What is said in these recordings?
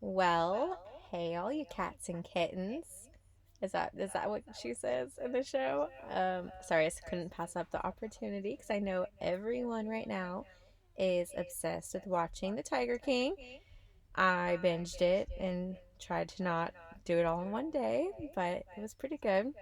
Well, hey, all you cats and kittens. Is that what she says in the show? Sorry, I couldn't pass up the opportunity because I know everyone right now is obsessed with watching The Tiger King. I binged it and tried to not do it all in one day, but it was pretty good.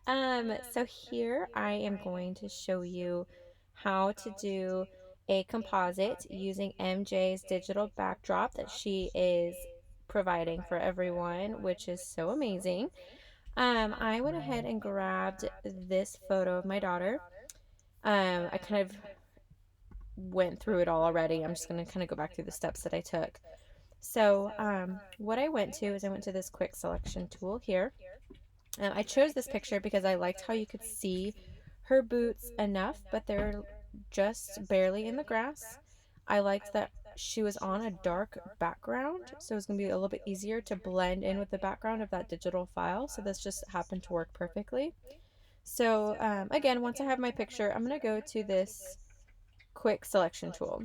So here I am going to show you how to do a composite using MJ's digital backdrop that she is providing for everyone, which is so amazing. I went ahead and grabbed this photo of my daughter. I kind of went through it all already. I'm just going to kind of go back through the steps that I took. So, what I went to is I went to this quick selection tool here. I chose this picture because I liked how you could see her boots enough, but they're just barely in the grass. I liked that she was on a dark background, so it was going to be a little bit easier to blend in with the background of that digital file. So this just happened to work perfectly. So again, once I have my picture, I'm going to go to this quick selection tool.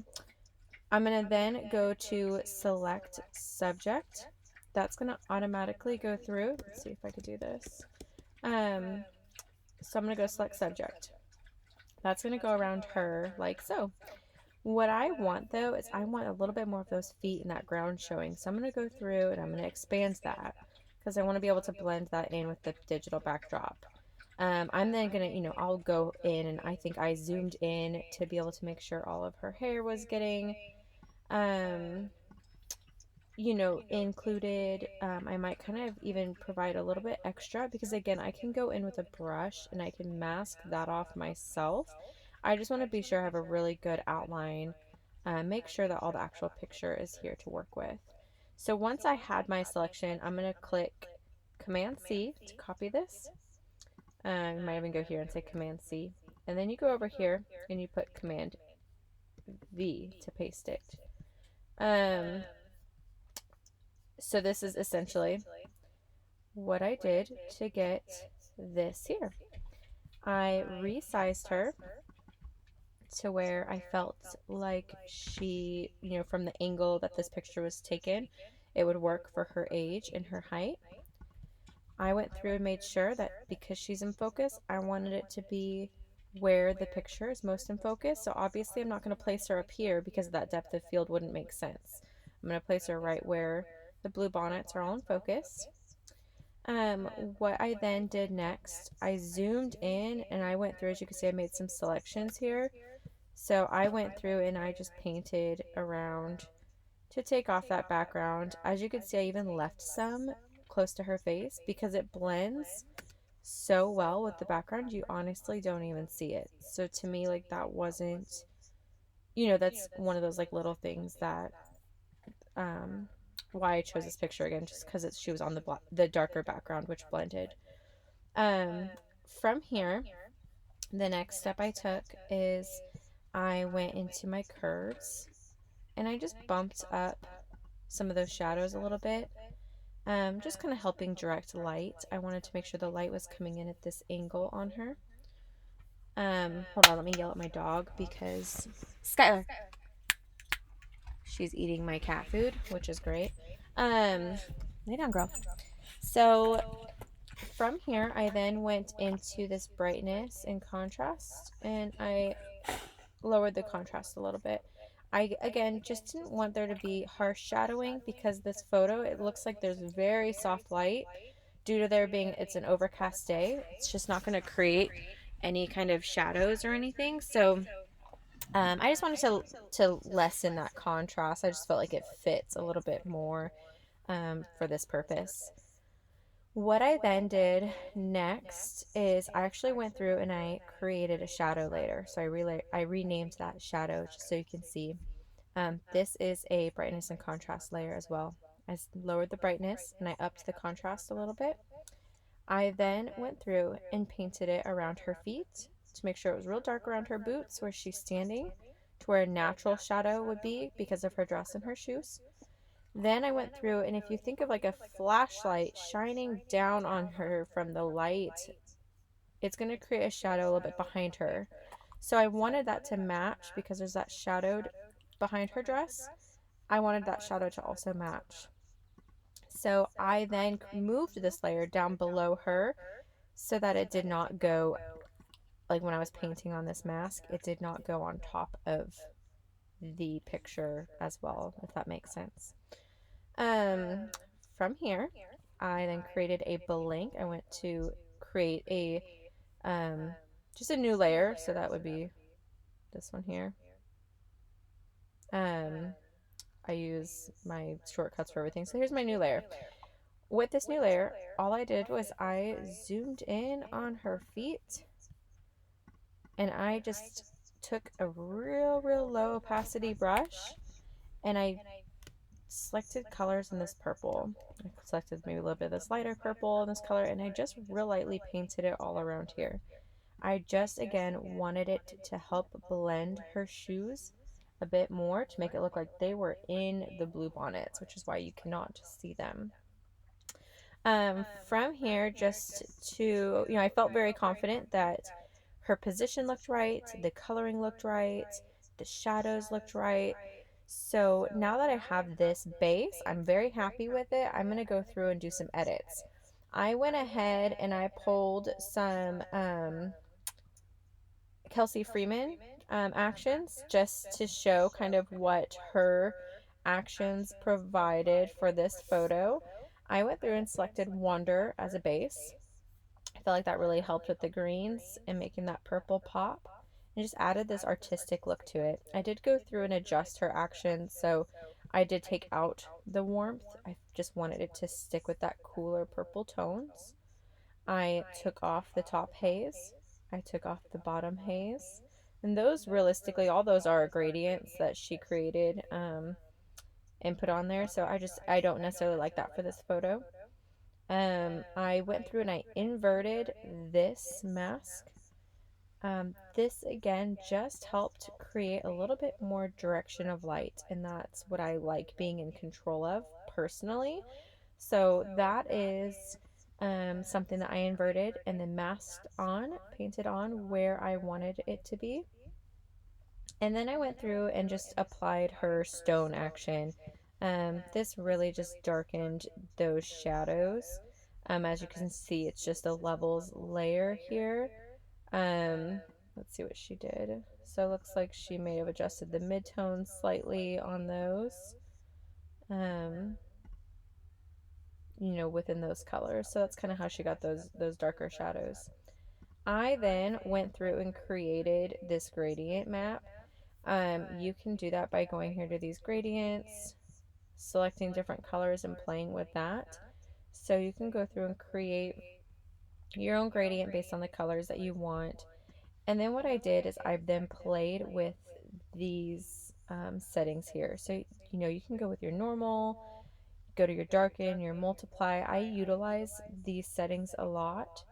I'm going to then go to select subject. That's going to automatically go through. Let's see if I could do this. Um, so I'm going to go select subject. That's going to go around her like so. What I want though is I want a little bit more of those feet and that ground showing. So I'm going to go through and I'm going to expand that because I want to be able to blend that in with the digital backdrop. I'm then going to, I'll go in and I think I zoomed in to be able to make sure all of her hair was getting um, included. I might kind of even provide a little bit extra because again, I can go in with a brush and I can mask that off myself. I just want to be sure I have a really good outline. Make sure that all the actual picture is here to work with. So once I had my selection, I'm going to click Command C to copy this. You might even go here and say Command C. And then you go over here and you put Command V to paste it. So this is essentially what I did to get this here. I resized her to where I felt like she, from the angle that this picture was taken, it would work for her age and her height. I went through and made sure that because she's in focus, I wanted it to be where the picture is most in focus. So obviously I'm not going to place her up here because that depth of field wouldn't make sense. I'm going to place her right where the blue bonnets are all in focus. What I then did next, I zoomed in and I went through, as you can see, I made some selections here. So I went through and I just painted around to take off that background. As you can see, I even left some close to her face because it blends so well with the background, you honestly don't even see it. So to me, like that wasn't, that's one of those like little things that why I chose this picture again, just because she was on the darker background, which blended. Um, from here, the next step I took is I went into my curves and I just bumped up some of those shadows a little bit. Just kind of helping direct light. I wanted to make sure the light was coming in at this angle on her. Hold on, let me yell at my dog because Skylar, she's eating my cat food, which is great. Lay down, girl. So from here, I then went into this brightness and contrast, and I lowered the contrast a little bit. I, again, just didn't want there to be harsh shadowing because this photo, it looks like there's very soft light due to there being, it's an overcast day. It's just not going to create any kind of shadows or anything. So I just wanted to lessen that contrast. I just felt like it fits a little bit more for this purpose. What I then did next is I actually went through and I created a shadow layer. So I renamed that shadow just so you can see. This is a brightness and contrast layer as well. I lowered the brightness and I upped the contrast a little bit. I then went through and painted it around her feet to make sure it was real dark around her boots where she's standing, to where a natural shadow would be because of her dress and her shoes. Then I went through, and if you think of like a flashlight shining down on her from the light, it's going to create a shadow a little bit behind her. So I wanted that to match because there's that shadowed behind her dress. I wanted that shadow to also match. So I then moved this layer down below her so that it did not go, like when I was painting on this mask, it did not go on top of the picture as well, if that makes sense. Um, from here, I then created a blank. I went to create a um, just a new layer, so that would be this one here. Um, I use my shortcuts for everything. So here's my new layer. With this new layer, all I did was I zoomed in on her feet and I just took a real low opacity brush and I selected colors in this purple. I selected maybe a little bit of this lighter purple in this color and I just real lightly painted it all around here. I just again wanted it to help blend her shoes a bit more to make it look like they were in the blue bonnets, which is why you cannot see them. From here, just to, I felt very confident that her position looked right, the coloring looked right, the shadows looked right. So now that I have this base, I'm very happy with it. I'm going to go through and do some edits. I went ahead and I pulled some Kelsey Freeman actions just to show kind of what her actions provided for this photo. I went through and selected Wonder as a base. I felt like that really helped with the greens and making that purple pop and just added this artistic look to it. I did go through and adjust her actions, so I did take out the warmth. I just wanted it to stick with that cooler purple tones. I took off the top haze. I took off the bottom haze. And those realistically, all those are gradients that she created and put on there. So I don't necessarily like that for this photo. I went through and I inverted this mask. This again just helped create a little bit more direction of light, and that's what I like being in control of personally. So that is something that I inverted and then masked on, painted on where I wanted it to be. And then I went through and just applied her stone action. This really just darkened those shadows. As you can see, it's just a levels layer here. Let's see what she did. So it looks like she may have adjusted the midtones slightly on those. Within those colors. So that's kind of how she got those darker shadows. I then went through and created this gradient map. You can do that by going here to these gradients, selecting different colors and playing with that. So you can go through and create your own gradient based on the colors that you want. And then what I did is I then played with these settings here. So, you can go with your normal, go to your darken, your multiply. I utilize these settings a lot.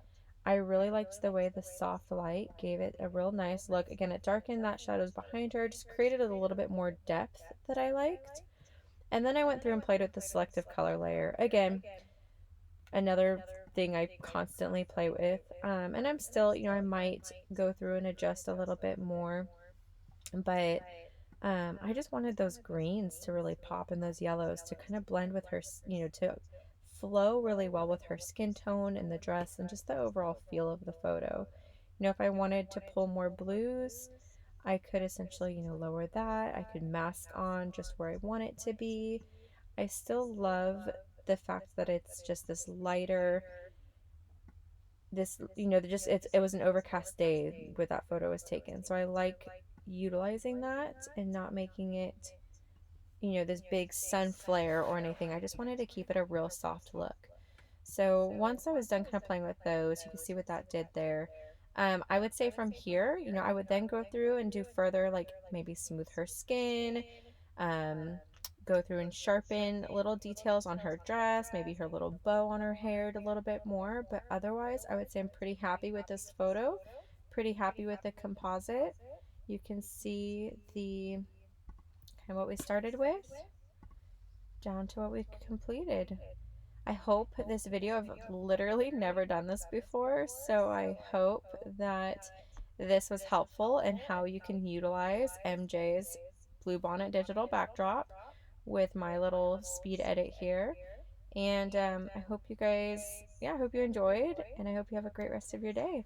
I really liked the way the soft light gave it a real nice look. Again, it darkened that shadows behind her, just created a little bit more depth that I liked. And then I went through and played with the selective color layer. Again, another thing I constantly play with. And I'm still, I might go through and adjust a little bit more, but I just wanted those greens to really pop and those yellows to kind of blend with her, to flow really well with her skin tone and the dress and just the overall feel of the photo. If I wanted to pull more blues, I could essentially, lower that. I could mask on just where I want it to be. I still love the fact that it's just this lighter, just it was an overcast day where that photo was taken. So I like utilizing that and not making it, this big sun flare or anything. I just wanted to keep it a real soft look. So once I was done kind of playing with those, you can see what that did there. I would say from here, I would then go through and do further, like maybe smooth her skin, um, go through and sharpen little details on her dress, maybe her little bow on her hair a little bit more. But otherwise, I would say I'm pretty happy with this photo, pretty happy with the composite. You can see the kind of what we started with down to what we completed. I hope this video, I've literally never done this before, so I hope that this was helpful in how you can utilize MJ's Bluebonnet digital backdrop with my little speed edit here. And I hope you guys, yeah, I hope you enjoyed, and I hope you have a great rest of your day.